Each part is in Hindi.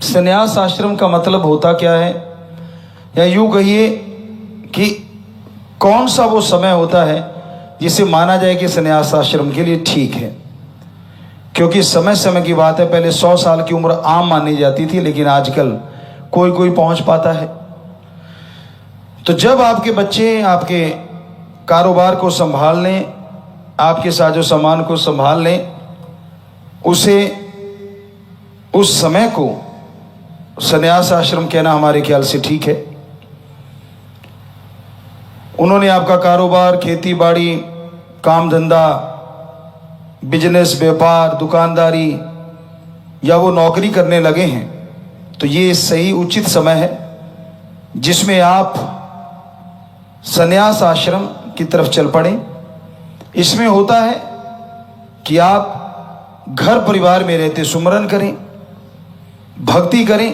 संन्यास आश्रम का मतलब होता क्या है, या यूं कहिए कि कौन सा वो समय होता है जिसे माना जाए कि संन्यास आश्रम के लिए ठीक है। क्योंकि समय समय की बात है, पहले 100 साल की उम्र आम मानी जाती थी, लेकिन आजकल कोई कोई पहुंच पाता है। तो जब आपके बच्चे आपके कारोबार को संभाल लें, आपके साजो सामान को संभाल लें, उस समय को संन्यास आश्रम कहना हमारे ख्याल से ठीक है। उन्होंने आपका कारोबार, खेती बाड़ी, काम धंधा, बिजनेस, व्यापार, दुकानदारी या वो नौकरी करने लगे हैं, तो ये सही उचित समय है जिसमें आप संन्यास आश्रम की तरफ चल पड़ें। इसमें होता है कि आप घर परिवार में रहते सुमरन करें, भक्ति करें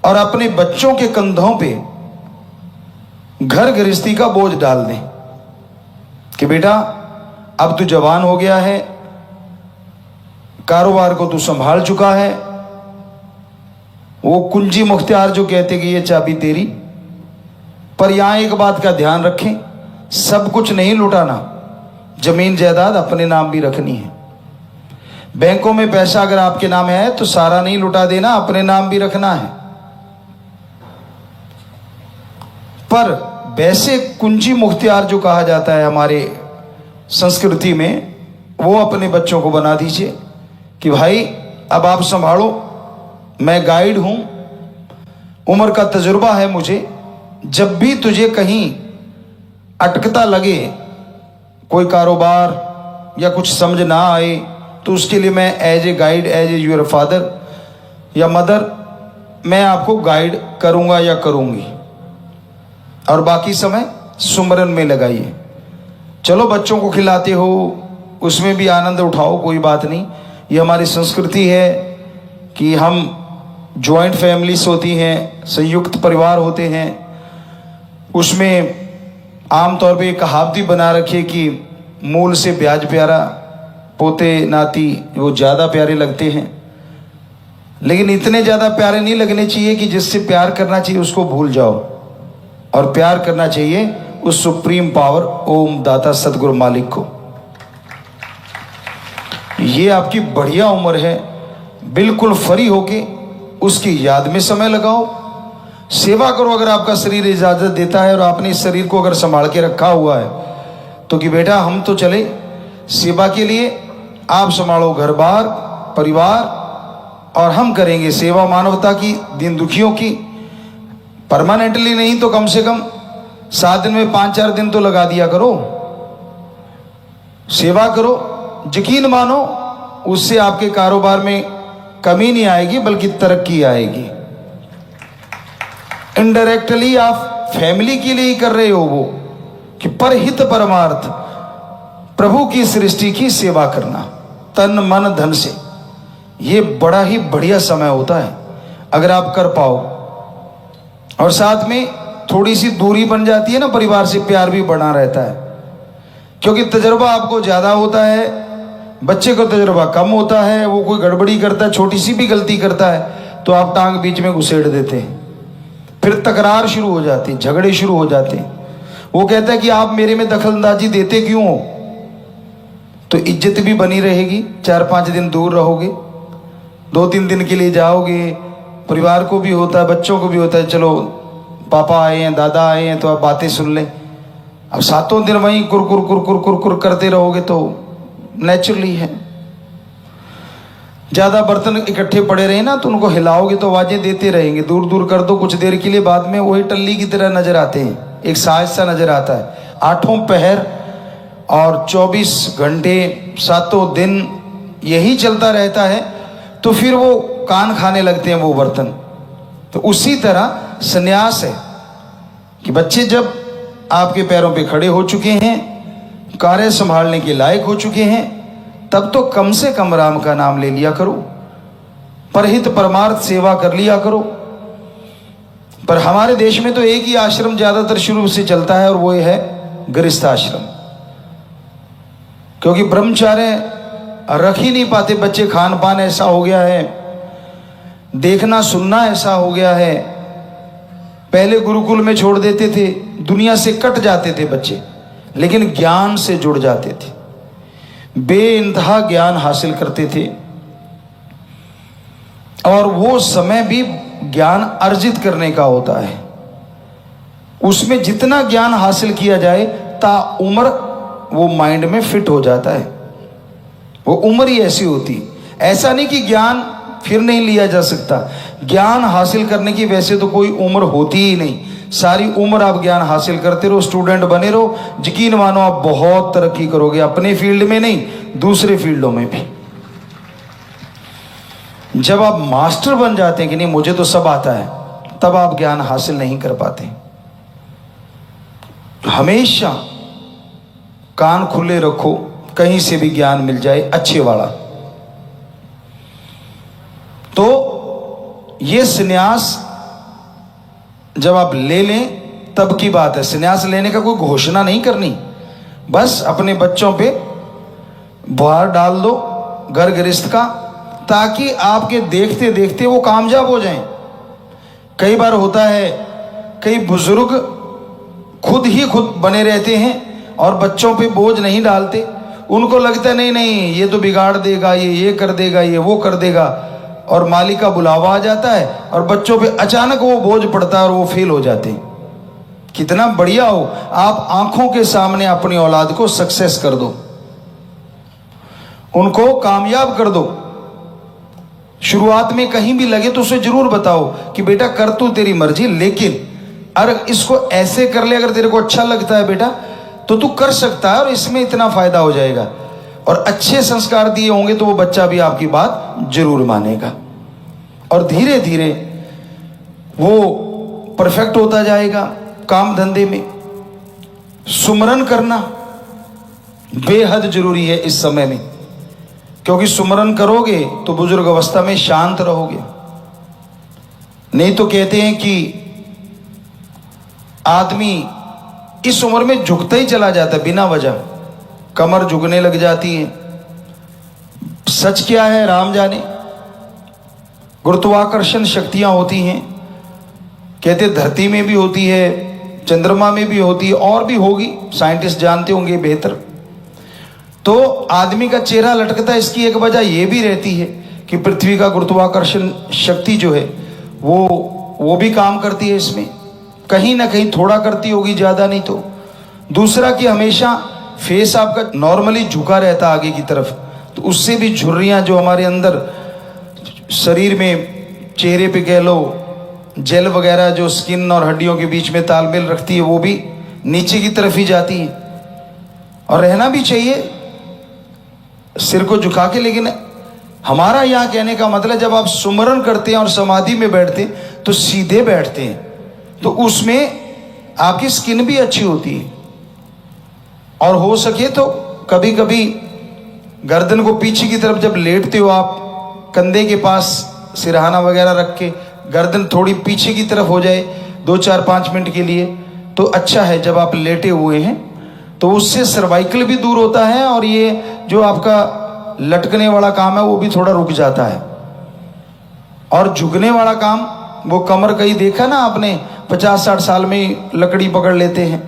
और अपने बच्चों के कंधों पे घर गृहस्थी का बोझ डाल दें कि बेटा अब तू जवान हो गया है, कारोबार को तू संभाल चुका है। वो कुंजी मुख्तियार जो कहते कि ये चाबी तेरी। पर यहां एक बात का ध्यान रखें, सब कुछ नहीं लुटाना, जमीन जायदाद अपने नाम भी रखनी है। बैंकों में पैसा अगर आपके नाम है तो सारा नहीं लुटा देना, अपने नाम भी रखना है। पर वैसे कुंजी मुख्तियार जो कहा जाता है हमारे संस्कृति में, वो अपने बच्चों को बना दीजिए कि भाई अब आप संभालो, मैं गाइड हूं, उम्र का तजुर्बा है मुझे। जब भी तुझे कहीं अटकता लगे, कोई कारोबार या कुछ समझ ना आए, तो उसके लिए मैं as a guide, as a your father या मदर, मैं आपको गाइड करूंगा या करूंगी। और बाकी समय सुमरन में लगाइए। चलो बच्चों को खिलाते हो, उसमें भी आनंद उठाओ, कोई बात नहीं। ये हमारी संस्कृति है कि हम जॉइंट फैमिलीज होती हैं, संयुक्त परिवार होते हैं। उसमें आमतौर पे कहावती बना रखी है कि मूल से ब्याज प्यारा, पोते नाती वो ज़्यादा प्यारे लगते हैं। लेकिन इतने ज़्यादा प्यारे नहीं लगने चाहिए कि जिससे प्यार करना चाहिए उसको भूल जाओ, और प्यार करना चाहिए उस सुप्रीम पावर ओम दाता सदगुरु मालिक को। ये आपकी बढ़िया उम्र है, बिल्कुल फ्री होके उसकी याद में समय लगाओ, सेवा करो। अगर आपका शरीर इजाजत देता है और आपने इस शरीर को अगर संभाल के रखा हुआ है तो कि बेटा हम तो चले सेवा के लिए, आप संभालो घर बार परिवार, और हम करेंगे सेवा मानवता की, दीन दुखियों की। परमानेंटली नहीं तो कम से कम 7 दिन में 5-4 दिन तो लगा दिया करो, सेवा करो। यकीन मानो उससे आपके कारोबार में कमी नहीं आएगी बल्कि तरक्की आएगी। इनडायरेक्टली आप फैमिली के लिए ही कर रहे हो वो, कि परहित परमार्थ प्रभु की सृष्टि की सेवा करना तन मन धन से, ये बड़ा ही बढ़िया समय होता है अगर आप कर पाओ। और साथ में थोड़ी सी दूरी बन जाती है ना परिवार से, प्यार भी बना रहता है। क्योंकि तजुर्बा आपको ज़्यादा होता है, बच्चे को तजुर्बा कम होता है। वो कोई गड़बड़ी करता है, छोटी सी भी गलती करता है तो आप टांग बीच में घुसेड़ देते हैं, फिर तकरार शुरू हो जाती है, झगड़े शुरू हो जाते हैं। वो कहता है कि आप मेरे में दखलंदाजी देते क्यों हो? तो इज्जत भी बनी रहेगी, 4-5 दिन दूर रहोगे, 2-3 दिन के लिए जाओगे। परिवार को भी होता है, बच्चों को भी होता है, चलो पापा आए हैं, दादा आए हैं तो आप बातें सुन लें। अब 7 दिन वहीं कुरकुर कुरकुर कुरकुर करते रहोगे तो नेचुरली है। ज़्यादा बर्तन इकट्ठे पड़े रहे ना तो उनको हिलाओगे तो आवाज़ें देते रहेंगे। दूर दूर कर दो कुछ देर के लिए, बाद में वही टल्ली की तरह नजर आते हैं, एक साज सा नजर आता है। 8 पहर और 24 घंटे 7 दिन यही चलता रहता है, तो फिर वो कान खाने लगते हैं वो बर्तन। तो उसी तरह संन्यास है कि बच्चे जब आपके पैरों पे खड़े हो चुके हैं, कार्य संभालने के लायक हो चुके हैं, तब तो कम से कम राम का नाम ले लिया करो, परहित परमार्थ सेवा कर लिया करो। पर हमारे देश में तो एक ही आश्रम ज़्यादातर शुरू से चलता है और वो है गृहस्थ आश्रम। क्योंकि ब्रह्मचार्य रख ही नहीं पाते बच्चे, खान पान ऐसा हो गया है। देखना सुनना ऐसा हो गया है। पहले गुरुकुल में छोड़ देते थे, दुनिया से कट जाते थे बच्चे, लेकिन ज्ञान से जुड़ जाते थे, बेइंतहा ज्ञान हासिल करते थे। और वो समय भी ज्ञान अर्जित करने का होता है, उसमें जितना ज्ञान हासिल किया जाए ता उम्र वो माइंड में फिट हो जाता है। वो उम्र ही ऐसी होती, ऐसा नहीं कि ज्ञान फिर नहीं लिया जा सकता। ज्ञान हासिल करने की वैसे तो कोई उम्र होती ही नहीं, सारी उम्र आप ज्ञान हासिल करते रहो, स्टूडेंट बने रहो, यकीन मानो आप बहुत तरक्की करोगे, अपने फील्ड में नहीं दूसरे फील्डों में भी। जब आप मास्टर बन जाते हैं कि नहीं मुझे तो सब आता है, तब आप ज्ञान हासिल नहीं कर पाते। हमेशा कान खुले रखो, कहीं से भी ज्ञान मिल जाए अच्छे वाला। तो ये संन्यास जब आप ले लें तब की बात है। संन्यास लेने का कोई घोषणा नहीं करनी, बस अपने बच्चों पे भार डाल दो घर गृहस्थ का, ताकि आपके देखते देखते वो कामयाब हो जाएं। कई बार होता है कई बुजुर्ग खुद ही खुद बने रहते हैं और बच्चों पे बोझ नहीं डालते। उनको लगता है नहीं नहीं ये तो बिगाड़ देगा, ये कर देगा, ये वो कर देगा, और मालिक का बुलावा आ जाता है और बच्चों पे अचानक वो बोझ पड़ता है और वो फेल हो जाते हैं। कितना बढ़िया हो, आप आंखों के सामने अपनी औलाद को सक्सेस कर दो, उनको कामयाब कर दो। शुरुआत में कहीं भी लगे तो उसे जरूर बताओ कि बेटा कर तू तेरी मर्जी, लेकिन अगर इसको ऐसे कर ले, अगर तेरे को अच्छा लगता है बेटा तो तू कर सकता है और इसमें इतना फायदा हो जाएगा। और अच्छे संस्कार दिए होंगे तो वो बच्चा भी आपकी बात जरूर मानेगा और धीरे धीरे वो परफेक्ट होता जाएगा। काम धंधे में सुमरन करना बेहद जरूरी है इस समय में, क्योंकि सुमरन करोगे तो बुजुर्ग अवस्था में शांत रहोगे। नहीं तो कहते हैं कि आदमी इस उम्र में झुकता ही चला जाता है बिना वजह, कमर झुकने लग जाती है। सच क्या है राम जाने। गुरुत्वाकर्षण शक्तियां होती हैं, कहते धरती में भी होती है, चंद्रमा में भी होती है, और भी होगी, साइंटिस्ट जानते होंगे बेहतर। तो आदमी का चेहरा लटकता है, इसकी एक वजह यह भी रहती है कि पृथ्वी का गुरुत्वाकर्षण शक्ति जो है वो भी काम करती है इसमें, कहीं ना कहीं थोड़ा करती होगी, ज्यादा नहीं तो। दूसरा कि हमेशा फेस आपका नॉर्मली झुका रहता आगे की तरफ, तो उससे भी झुर्रियां जो हमारे अंदर शरीर में चेहरे पे कह लो जेल वगैरह जो स्किन और हड्डियों के बीच में तालमेल रखती है, वो भी नीचे की तरफ ही जाती है। और रहना भी चाहिए सिर को झुका के, लेकिन हमारा यहाँ कहने का मतलब जब आप सुमरन करते हैं और समाधि में बैठते हैं तो सीधे बैठते हैं, तो उसमें आपकी स्किन भी अच्छी होती है। और हो सके तो कभी कभी गर्दन को पीछे की तरफ जब लेटते हो आप, कंधे के पास सिरहाना वगैरह रख के गर्दन थोड़ी पीछे की तरफ हो जाए 2-4-5 मिनट के लिए, तो अच्छा है। जब आप लेटे हुए हैं तो उससे सर्वाइकल भी दूर होता है और ये जो आपका लटकने वाला काम है वो भी थोड़ा रुक जाता है। और झुकने वाला काम, वो कमर कहीं देखा ना आपने, 50-60 साल में लकड़ी पकड़ लेते हैं।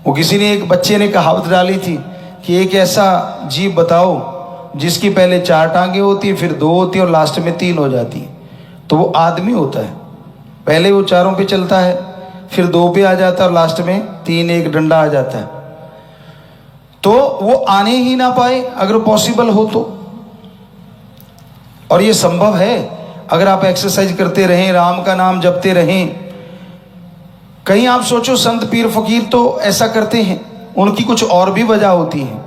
वो किसी ने, एक बच्चे ने कहावत डाली थी कि एक ऐसा जीव बताओ जिसकी पहले 4 टांगे होती है, फिर 2 होती है और लास्ट में 3 हो जाती है। तो वो आदमी होता है, पहले वो 4 पे चलता है, फिर 2 पे आ जाता है और लास्ट में 3 एक डंडा आ जाता है। तो वो आने ही ना पाए अगर पॉसिबल हो तो। और ये संभव है अगर आप एक्सरसाइज करते रहें, राम का नाम जपते रहें। कहीं आप सोचो संत पीर फकीर तो ऐसा करते हैं, उनकी कुछ और भी वजह होती है,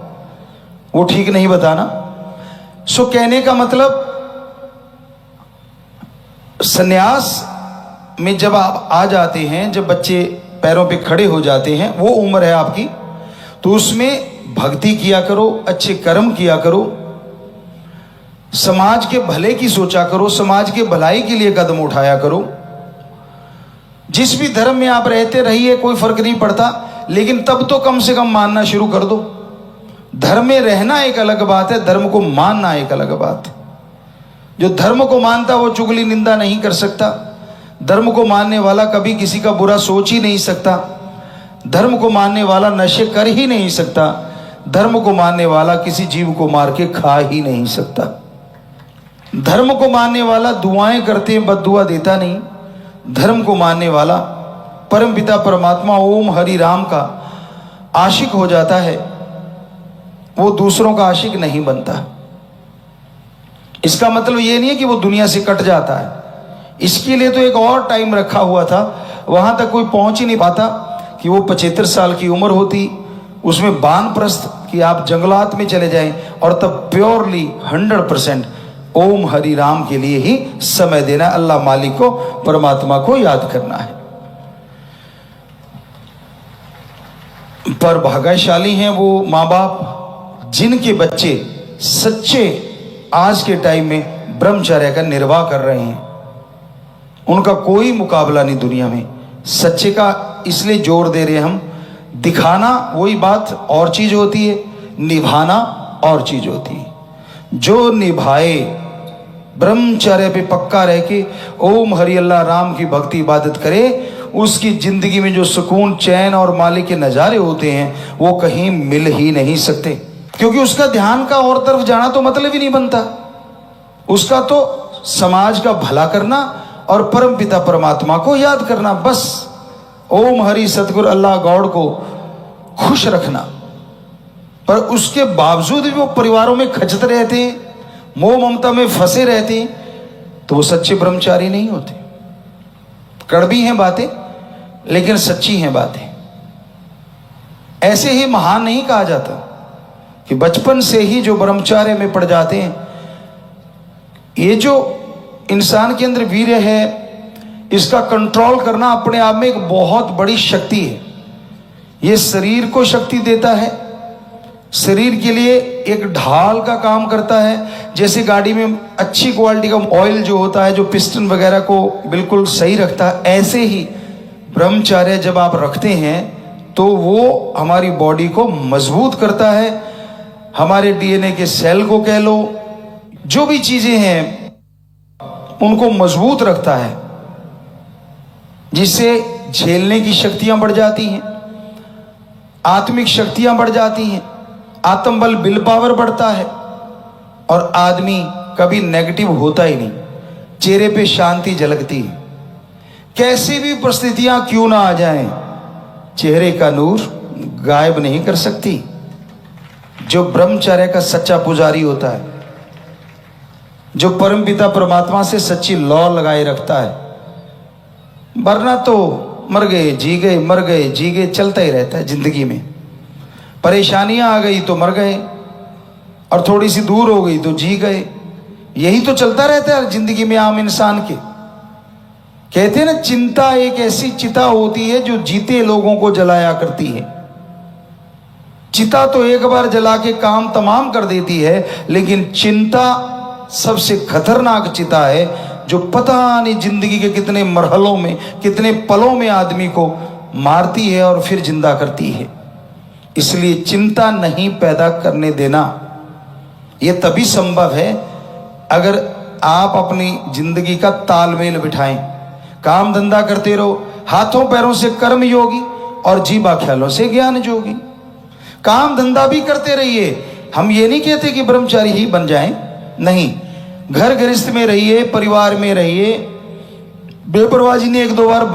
वो ठीक नहीं बताना। सो कहने का मतलब सन्यास में जब आप आ जाते हैं, जब बच्चे पैरों पे खड़े हो जाते हैं, वो उम्र है आपकी, तो उसमें भक्ति किया करो, अच्छे कर्म किया करो, समाज के भले की सोचा करो, समाज के भलाई के लिए कदम उठाया करो। जिस भी धर्म में आप रहते रहिए, कोई फर्क नहीं पड़ता, लेकिन तब तो कम से कम मानना शुरू कर दो। धर्म में रहना एक अलग बात है, धर्म को मानना एक अलग बात है। जो धर्म को मानता वो चुगली निंदा नहीं कर सकता। धर्म को मानने वाला कभी किसी का बुरा सोच ही नहीं सकता। धर्म को मानने वाला नशे कर ही नहीं सकता। धर्म को मानने वाला किसी जीव को मार के खा ही नहीं सकता। धर्म को मानने वाला दुआएं करते बद्दुआ देता नहीं। धर्म को मानने वाला परम पिता परमात्मा ओम हरि राम का आशिक हो जाता है, वो दूसरों का आशिक नहीं बनता। इसका मतलब ये नहीं है कि वो दुनिया से कट जाता है। इसके लिए तो एक और टाइम रखा हुआ था, वहां तक कोई पहुंच ही नहीं पाता कि वो 75 साल की उम्र होती, उसमें वानप्रस्थ कि आप जंगलात में चले जाएं और तब प्योरली 100% ओम हरि राम के लिए ही समय देना, अल्लाह मालिक को, परमात्मा को याद करना है। पर भाग्यशाली हैं वो माँ बाप जिनके बच्चे सच्चे आज के टाइम में ब्रह्मचर्य का निर्वाह कर रहे हैं। उनका कोई मुकाबला नहीं दुनिया में। सच्चे का इसलिए जोर दे रहे हैं हम। दिखाना वही बात और चीज होती है, निभाना और चीज होती है। जो निभाए, ब्रह्मचर्य पे पक्का रह के ओम हरि अल्लाह राम की भक्ति इबादत करे, उसकी जिंदगी में जो सुकून, चैन और मालिक के नजारे होते हैं वो कहीं मिल ही नहीं सकते। क्योंकि उसका ध्यान का और तरफ जाना तो मतलब ही नहीं बनता। उसका तो समाज का भला करना और परम पिता परमात्मा को याद करना, बस ओम हरि सतगुरु अल्लाह गॉड को खुश रखना। पर उसके बावजूद भी वो परिवारों में खचते रहते हैं, मोह ममता में फंसे रहते हैं, तो वो सच्चे ब्रह्मचारी नहीं होते। कड़वी हैं बातें लेकिन सच्ची हैं बातें। ऐसे ही महान नहीं कहा जाता कि बचपन से ही जो ब्रह्मचार्य में पड़ जाते हैं। ये जो इंसान के अंदर वीर्य है, इसका कंट्रोल करना अपने आप में एक बहुत बड़ी शक्ति है। ये शरीर को शक्ति देता है, शरीर के लिए एक ढाल का काम करता है। जैसे गाड़ी में अच्छी क्वालिटी का ऑयल जो होता है, जो पिस्टन वगैरह को बिल्कुल सही रखता है, ऐसे ही ब्रह्मचर्य जब आप रखते हैं तो वो हमारी बॉडी को मजबूत करता है, हमारे डीएनए के सेल को कह लो, जो भी चीजें हैं उनको मजबूत रखता है, जिससे झेलने की शक्तियां बढ़ जाती हैं, आत्मिक शक्तियां बढ़ जाती हैं, आत्मबल, विल पावर बढ़ता है और आदमी कभी नेगेटिव होता ही नहीं, चेहरे पे शांति झलकती है। कैसी भी परिस्थितियां क्यों ना आ जाएं, चेहरे का नूर गायब नहीं कर सकती जो ब्रह्मचर्य का सच्चा पुजारी होता है, जो परम पिता परमात्मा से सच्ची लौ लगाए रखता है। वरना तो मर गए जी गए, मर गए जी गए, चलता ही रहता है जिंदगी में। परेशानियां आ गई तो मर गए, और थोड़ी सी दूर हो गई तो जी गए। यही तो चलता रहता है जिंदगी में आम इंसान के। कहते हैं ना, चिंता एक ऐसी चिता होती है जो जीते लोगों को जलाया करती है। चिता तो एक बार जला के काम तमाम कर देती है, लेकिन चिंता सबसे खतरनाक चिता है जो पता नहीं जिंदगी के कितने मरहलों में, कितने पलों में आदमी को मारती है और फिर जिंदा करती है। इसलिए चिंता नहीं पैदा करने देना। यह तभी संभव है अगर आप अपनी जिंदगी का तालमेल बिठाएं। काम धंधा करते रहो, हाथों पैरों से कर्म योगी और जीवा ख्यालों से ज्ञान जोगी। काम धंधा भी करते रहिए। हम ये नहीं कहते कि ब्रह्मचारी ही बन जाएं, नहीं, घर गृहस्थ में रहिए, परिवार में रहिए। बेपरवाह जी ने 1-2 बार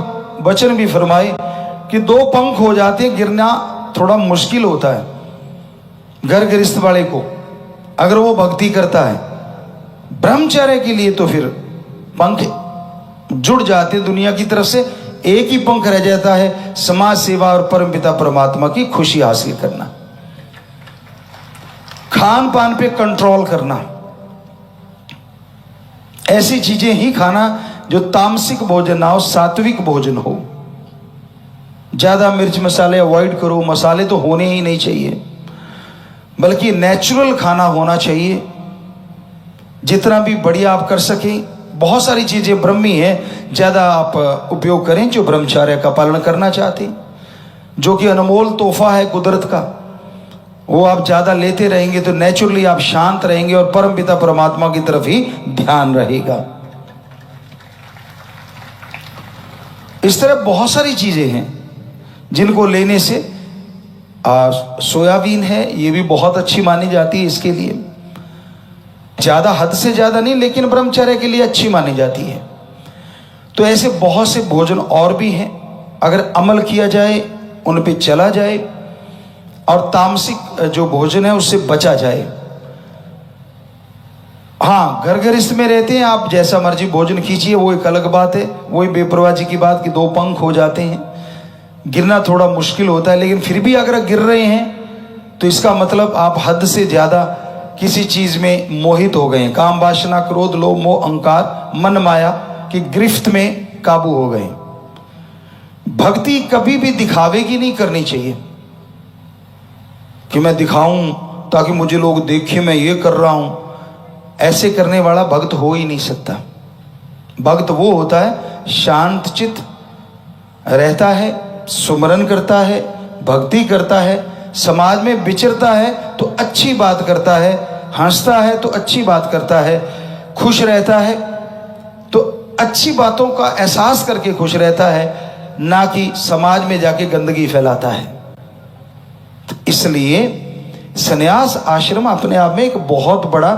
वचन भी फरमाए कि 2 पंख हो जाते हैं, गिरना थोड़ा मुश्किल होता है घर गृहस्थ वाले को, अगर वो भक्ति करता है। ब्रह्मचर्य के लिए तो फिर पंख जुड़ जाते हैं दुनिया की तरफ से, एक ही पंख रह जाता है, समाज सेवा और परमपिता परमात्मा की खुशी हासिल करना। खान पान पे कंट्रोल करना, ऐसी चीजें ही खाना जो तामसिक भोजन ना हो, सात्विक भोजन हो। ज्यादा मिर्च मसाले अवॉइड करो। मसाले तो होने ही नहीं चाहिए, बल्कि नेचुरल खाना होना चाहिए, जितना भी बढ़िया आप कर सकें। बहुत सारी चीजें ब्रह्मी हैं, ज्यादा आप उपयोग करें जो ब्रह्मचर्य का पालन करना चाहते हैं, जो कि अनमोल तोहफा है कुदरत का। वो आप ज़्यादा लेते रहेंगे तो नेचुरली आप शांत रहेंगे और परमपिता परमात्मा की तरफ ही ध्यान रहेगा। इस तरह बहुत सारी चीज़ें हैं जिनको लेने से सोयाबीन है, ये भी बहुत अच्छी मानी जाती है, इसके लिए ज़्यादा, हद से ज़्यादा नहीं, लेकिन ब्रह्मचर्य के लिए अच्छी मानी जाती है। तो ऐसे बहुत से भोजन और भी हैं, अगर अमल किया जाए, उन पे चला जाए और तामसिक जो भोजन है उससे बचा जाए। हाँ, घर गृहस्थ में रहते हैं आप, जैसा मर्जी भोजन कीजिए, वो एक अलग बात है। वही बेपरवाही की बात कि 2 पंख हो जाते हैं, गिरना थोड़ा मुश्किल होता है, लेकिन फिर भी अगर गिर रहे हैं तो इसका मतलब आप हद से ज़्यादा किसी चीज़ में मोहित हो गए, काम वासना क्रोध लोभ मोह अहंकार मन माया की गिरफ्त में काबू हो गए। भक्ति कभी भी दिखावे की नहीं करनी चाहिए कि मैं दिखाऊं ताकि मुझे लोग देखें मैं ये कर रहा हूं। ऐसे करने वाला भक्त हो ही नहीं सकता। भक्त वो होता है शांत चित्त रहता है, सुमरन करता है, भक्ति करता है, समाज में विचरता है तो अच्छी बात करता है, हंसता है तो अच्छी बात करता है, खुश रहता है तो अच्छी बातों का एहसास करके खुश रहता है, ना कि समाज में जाके गंदगी फैलाता है। तो इसलिए संन्यास आश्रम अपने आप में एक बहुत बड़ा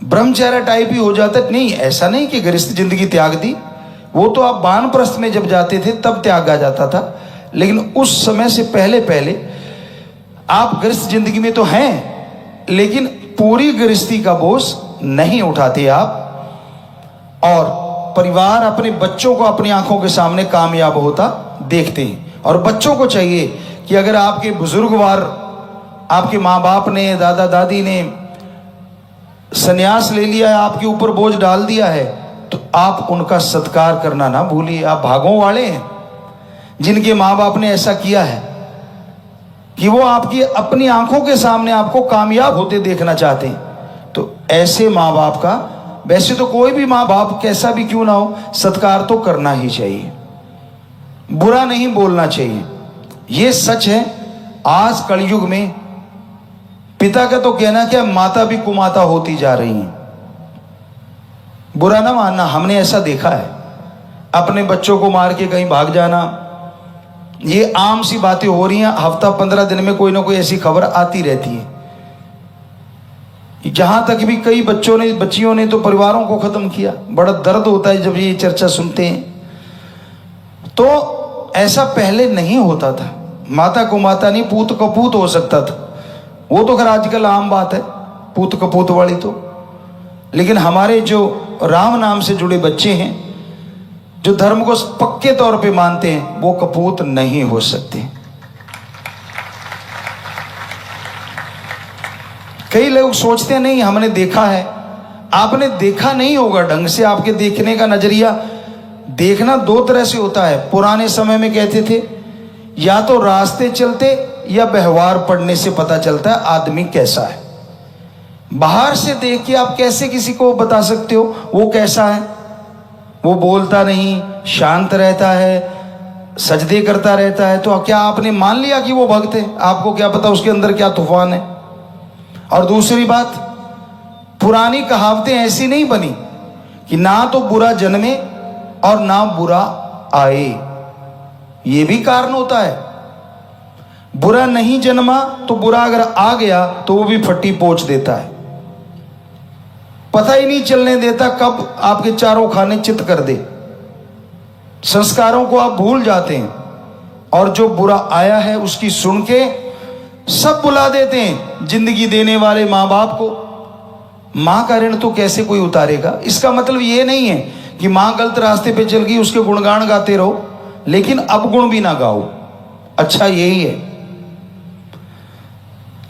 ब्रह्मचर्य टाइप ही हो जाता है। नहीं, ऐसा नहीं कि गृहस्थ जिंदगी त्याग दी, वो तो आप वानप्रस्थ में जब जाते थे तब त्यागा जाता था, लेकिन उस समय से पहले पहले आप गृहस्थ जिंदगी में तो हैं, लेकिन पूरी गृहस्थी का बोझ नहीं उठाते आप, और परिवार अपने बच्चों को अपनी आंखों के सामने कामयाब होता देखते हैं। और बच्चों को चाहिए कि अगर आपके बुजुर्गवार, आपके माँ बाप ने, दादा दादी ने संन्यास ले लिया है, आपके ऊपर बोझ डाल दिया है, तो आप उनका सत्कार करना ना भूलिए। आप भागों वाले हैं जिनके माँ बाप ने ऐसा किया है कि वो आपकी अपनी आंखों के सामने आपको कामयाब होते देखना चाहते हैं। तो ऐसे माँ बाप का, वैसे तो कोई भी माँ बाप कैसा भी क्यों ना हो, सत्कार तो करना ही चाहिए, बुरा नहीं बोलना चाहिए। ये सच है। आज कलयुग में पिता का तो कहना क्या, माता भी कुमाता होती जा रही हैं। बुरा ना मानना, हमने ऐसा देखा है। अपने बच्चों को मार के कहीं भाग जाना, ये आम सी बातें हो रही हैं। हफ्ता 15 दिन में कोई ना कोई ऐसी खबर आती रहती है। जहां तक भी कई बच्चियों ने तो परिवारों को खत्म किया। बड़ा दर्द होता है जब ये चर्चा सुनते हैं। तो ऐसा पहले नहीं होता था। माता को माता नहीं, पूत कपूत हो सकता था। वो तो खैर आजकल आम बात है, पूत कपूत वाली तो। लेकिन हमारे जो राम नाम से जुड़े बच्चे हैं, जो धर्म को पक्के तौर पे मानते हैं, वो कपूत नहीं हो सकते। कई लोग सोचते हैं नहीं हमने देखा है। आपने देखा नहीं होगा ढंग से। आपके देखने का नजरिया, देखना 2 तरह से होता है। पुराने समय में कहते थे या तो रास्ते चलते या व्यवहार पढ़ने से पता चलता है आदमी कैसा है। बाहर से देख के आप कैसे किसी को बता सकते हो वो कैसा है? वो बोलता नहीं, शांत रहता है, सजदे करता रहता है, तो क्या आपने मान लिया कि वो भक्त है? आपको क्या पता उसके अंदर क्या तूफान है। और दूसरी बात, पुरानी कहावतें ऐसी नहीं बनी कि ना तो बुरा जन्मे और ना बुरा आए। ये भी कारण होता है। बुरा नहीं जन्मा तो बुरा अगर आ गया तो वो भी फट्टी पोंछ देता है, पता ही नहीं चलने देता कब आपके चारों खाने चित कर दे। संस्कारों को आप भूल जाते हैं, और जो बुरा आया है उसकी सुन के सब बुला देते हैं जिंदगी देने वाले माँ बाप को। माँ का ऋण तो कैसे कोई उतारेगा? इसका मतलब ये नहीं है कि माँ गलत रास्ते पे चल गई उसके गुणगान गाते रहो, लेकिन अब गुण भी ना गाओ। अच्छा यही है,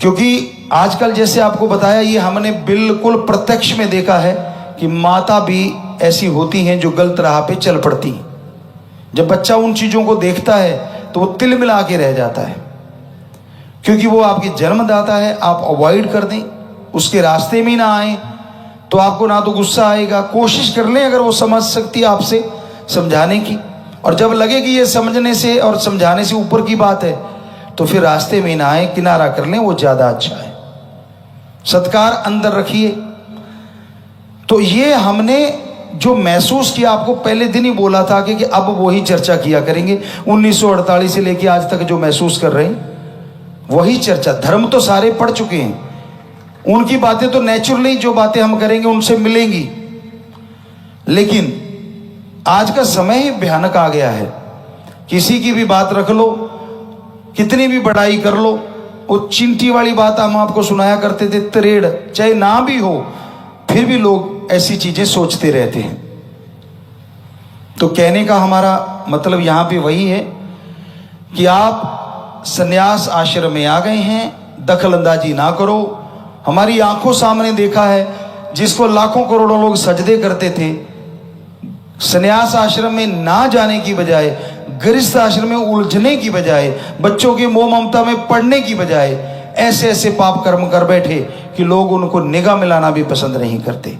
क्योंकि आजकल जैसे आपको बताया, ये हमने बिल्कुल प्रत्यक्ष में देखा है कि माता भी ऐसी होती हैं जो गलत राह पे चल पड़ती। जब बच्चा उन चीज़ों को देखता है तो वो तिल मिला के रह जाता है, क्योंकि वो आपकी जन्मदाता है। आप अवॉइड कर दें, उसके रास्ते में ना आए, तो आपको ना तो गुस्सा आएगा। कोशिश कर लें अगर वो समझ सकती है आपसे समझाने की, और जब लगे कि ये समझने से और समझाने से ऊपर की बात है, तो फिर रास्ते में ना आए, किनारा कर लें, वो ज्यादा अच्छा है। सत्कार अंदर रखिए। तो ये हमने जो महसूस किया, आपको पहले दिन ही बोला था कि अब वही चर्चा किया करेंगे। 1948 से लेकर आज तक जो महसूस कर रहे हैं वही चर्चा। धर्म तो सारे पढ़ चुके हैं, उनकी बातें तो नेचुरली जो बातें हम करेंगे उनसे मिलेंगी। लेकिन आज का समय ही भयानक आ गया है। किसी की भी बात रख लो, कितनी भी बड़ाई कर लो, वो चिंटी वाली बात हम आपको सुनाया करते थे, त्रेड़ चाहे ना भी हो फिर भी लोग ऐसी चीजें सोचते रहते हैं। तो कहने का हमारा मतलब यहां पे वही है कि आप संन्यास आश्रम में आ गए हैं, दखल अंदाजी ना करो। हमारी आंखों सामने देखा है, जिसको लाखों करोड़ों लोग सजदे करते थे, संन्यास आश्रम में ना जाने की बजाय, गृहस्थ आश्रम में उलझने की बजाय, बच्चों की मोह ममता में पड़ने की बजाय ऐसे ऐसे पाप कर्म कर बैठे कि लोग उनको निगाह मिलाना भी पसंद नहीं करते।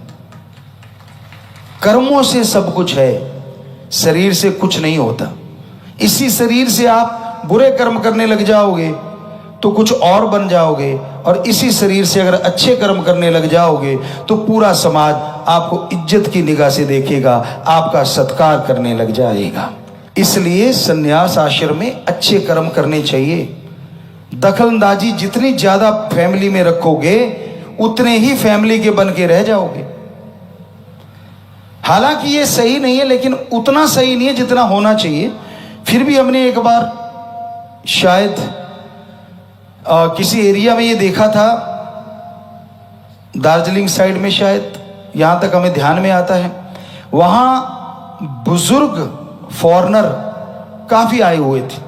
कर्मों से सब कुछ है, शरीर से कुछ नहीं होता। इसी शरीर से आप बुरे कर्म करने लग जाओगे तो कुछ और बन जाओगे, और इसी शरीर से अगर अच्छे कर्म करने लग जाओगे तो पूरा समाज आपको इज्जत की निगाह से देखेगा, आपका सत्कार करने लग जाएगा। इसलिए संन्यास आश्रम में अच्छे कर्म करने चाहिए। दखलंदाजी जितनी ज्यादा फैमिली में रखोगे उतने ही फैमिली के बन के रह जाओगे। हालांकि ये सही नहीं है, लेकिन उतना सही नहीं है जितना होना चाहिए। फिर भी हमने एक बार शायद किसी एरिया में ये देखा था, दार्जिलिंग साइड में शायद, यहां तक हमें ध्यान में आता है, वहां बुजुर्ग फॉरेनर काफी आए हुए थे।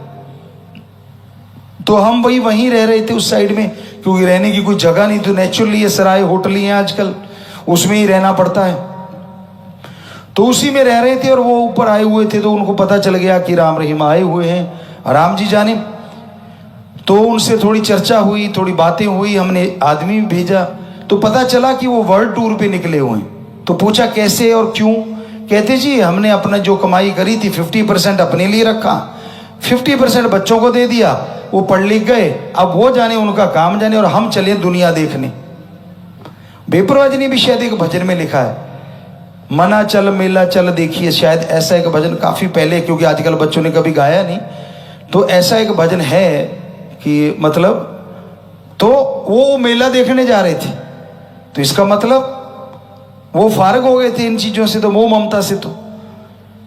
तो हम वहीं रह रहे थे उस साइड में, क्योंकि रहने की कोई जगह नहीं, तो नेचुरली ये सराय होटल हैं आजकल, उसमें ही रहना पड़ता है। तो उसी में रह रहे थे और वो ऊपर आए हुए थे, तो उनको पता चल गया कि राम रहीम आए हुए हैं, राम जी जाने। तो उनसे थोड़ी चर्चा हुई, थोड़ी बातें हुई, हमने आदमी भेजा, तो पता चला कि वो वर्ल्ड टूर पे निकले हुए हैं। तो पूछा कैसे और क्यों? कहते जी हमने अपना जो कमाई करी थी 50% अपने लिए रखा, 50% बच्चों को दे दिया, वो पढ़ लिख गए, अब वो जाने उनका काम जाने, और हम चले दुनिया देखने। बेपरवाह ने भी शायद एक भजन में लिखा है, मना चल मेला चल देखिए, शायद ऐसा एक भजन काफी पहले, क्योंकि आजकल बच्चों ने कभी गाया नहीं, तो ऐसा एक भजन है कि मतलब, तो वो मेला देखने जा रहे थे, तो इसका मतलब वो फारग हो गए थे इन चीजों से, तो मोह ममता से। तो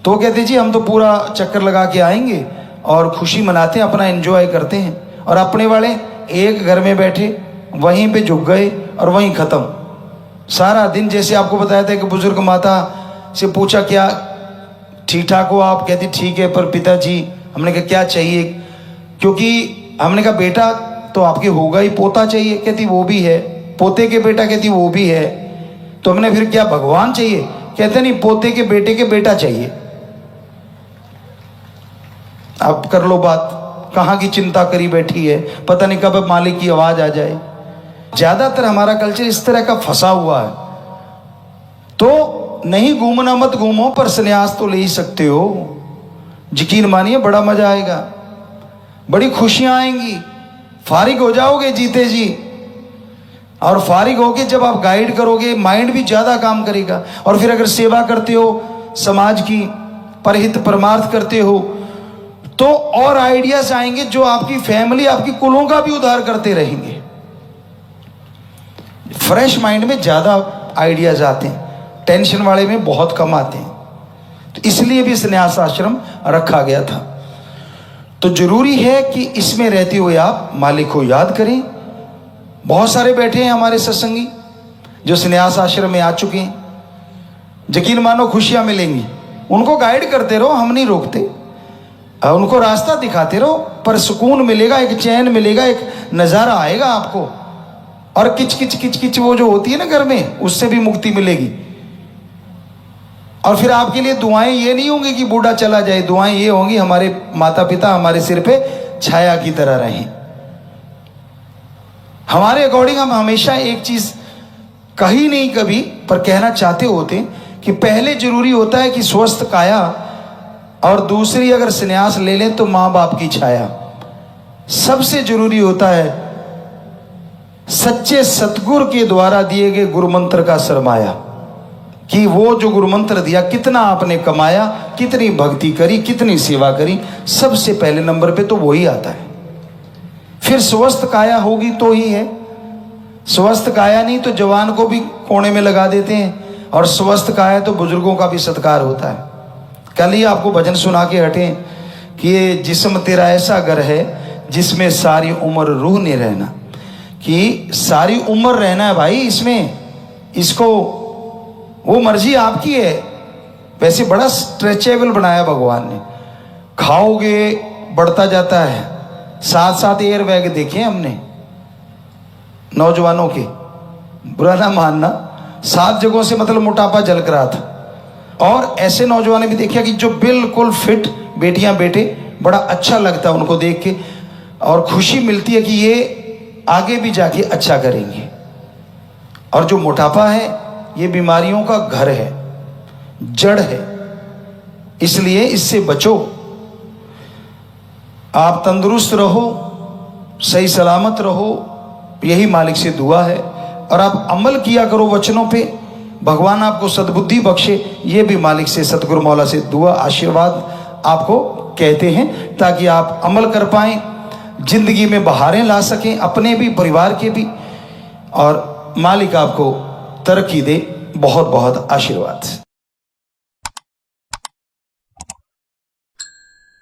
कहते जी हम तो पूरा चक्कर लगा के आएंगे और खुशी मनाते हैं, अपना एंजॉय करते हैं, और अपने वाले एक घर में बैठे वहीं पे झुक गए और वहीं खत्म सारा दिन। जैसे आपको बताया था कि बुजुर्ग माता से पूछा क्या ठीक ठाक हो आप? कहती ठीक है, पर पिताजी, हमने कहा क्या चाहिए? क्योंकि हमने कहा बेटा तो आपके होगा ही, पोता चाहिए? कहती वो भी है। पोते के बेटा? कहती वो भी है। तो हमने फिर क्या भगवान चाहिए? कहते नहीं, पोते के बेटे के बेटा चाहिए। अब कर लो बात, कहाँ की चिंता करी बैठी है, पता नहीं कब मालिक की आवाज आ जाए। ज्यादातर हमारा कल्चर इस तरह का फंसा हुआ है। तो नहीं घूमना मत घूमो, पर संन्यास तो ले ही सकते हो। यकीन मानिए बड़ा मजा आएगा, बड़ी खुशियां आएंगी, फारिग हो जाओगे जीते जी। और फारिग होके जब आप गाइड करोगे, माइंड भी ज्यादा काम करेगा। और फिर अगर सेवा करते हो, समाज की परहित परमार्थ करते हो, तो और आइडियाज आएंगे जो आपकी फैमिली, आपकी कुलों का भी उद्धार करते रहेंगे। फ्रेश माइंड में ज्यादा आइडियाज आते हैं, टेंशन वाले में बहुत कम आते हैं। तो इसलिए भी संन्यास आश्रम रखा गया था। तो जरूरी है कि इसमें रहते हुए आप मालिक को याद करें। बहुत सारे बैठे हैं हमारे सत्संगी जो संन्यास आश्रम में आ चुके हैं, यकीन मानो खुशियां मिलेंगी। उनको गाइड करते रहो, हम नहीं रोकते, उनको रास्ता दिखाते रहो, पर सुकून मिलेगा, एक चैन मिलेगा, एक नजारा आएगा आपको। और किच किच किच किच वो जो होती है ना घर में, उससे भी मुक्ति मिलेगी। और फिर आपके लिए दुआएं ये नहीं होंगी कि बूढ़ा चला जाए, दुआएं ये होंगी हमारे माता पिता हमारे सिर पे छाया की तरह रहें। हमारे अकॉर्डिंग हम हमेशा एक चीज कही नहीं कभी, पर कहना चाहते होते कि पहले जरूरी होता है कि स्वस्थ काया, और दूसरी अगर संन्यास ले लें तो माँ बाप की छाया। सबसे जरूरी होता है सच्चे सतगुरु के द्वारा दिए गए गुरु मंत्र का सरमाया, कि वो जो गुरु मंत्र दिया कितना आपने कमाया, कितनी भक्ति करी, कितनी सेवा करी, सबसे पहले नंबर पे तो वही आता है। फिर स्वस्थ काया होगी तो ही है, स्वस्थ काया नहीं तो जवान को भी कोने में लगा देते हैं, और स्वस्थ काया तो बुजुर्गों का भी सत्कार होता है। कल ही आपको भजन सुना के हटे कि ये जिस्म तेरा ऐसा घर है जिसमें सारी उम्र रूह ने रहना, कि सारी उम्र रहना है भाई इसमें, इसको वो मर्जी आपकी है। वैसे बड़ा स्ट्रेचेबल बनाया भगवान ने, खाओगे बढ़ता जाता है। साथ साथ एयर बैग देखे हमने नौजवानों के, बुरा ना मानना, 7 जगहों से मतलब मोटापा झलक रहा था। और ऐसे नौजवान भी देखा कि जो बिल्कुल फिट, बेटियां बेटे, बड़ा अच्छा लगता है उनको देख के, और खुशी मिलती है कि ये आगे भी जाके अच्छा करेंगे। और जो मोटापा है ये बीमारियों का घर है, जड़ है, इसलिए इससे बचो। आप तंदुरुस्त रहो, सही सलामत रहो, यही मालिक से दुआ है। और आप अमल किया करो वचनों पे, भगवान आपको सद्बुद्धि बख्शे, ये भी मालिक से, सतगुरु मौला से दुआ आशीर्वाद आपको कहते हैं, ताकि आप अमल कर पाएं, जिंदगी में बहारें ला सकें, अपने भी परिवार के भी, और मालिक आपको तरक्की दे। बहुत बहुत आशीर्वाद।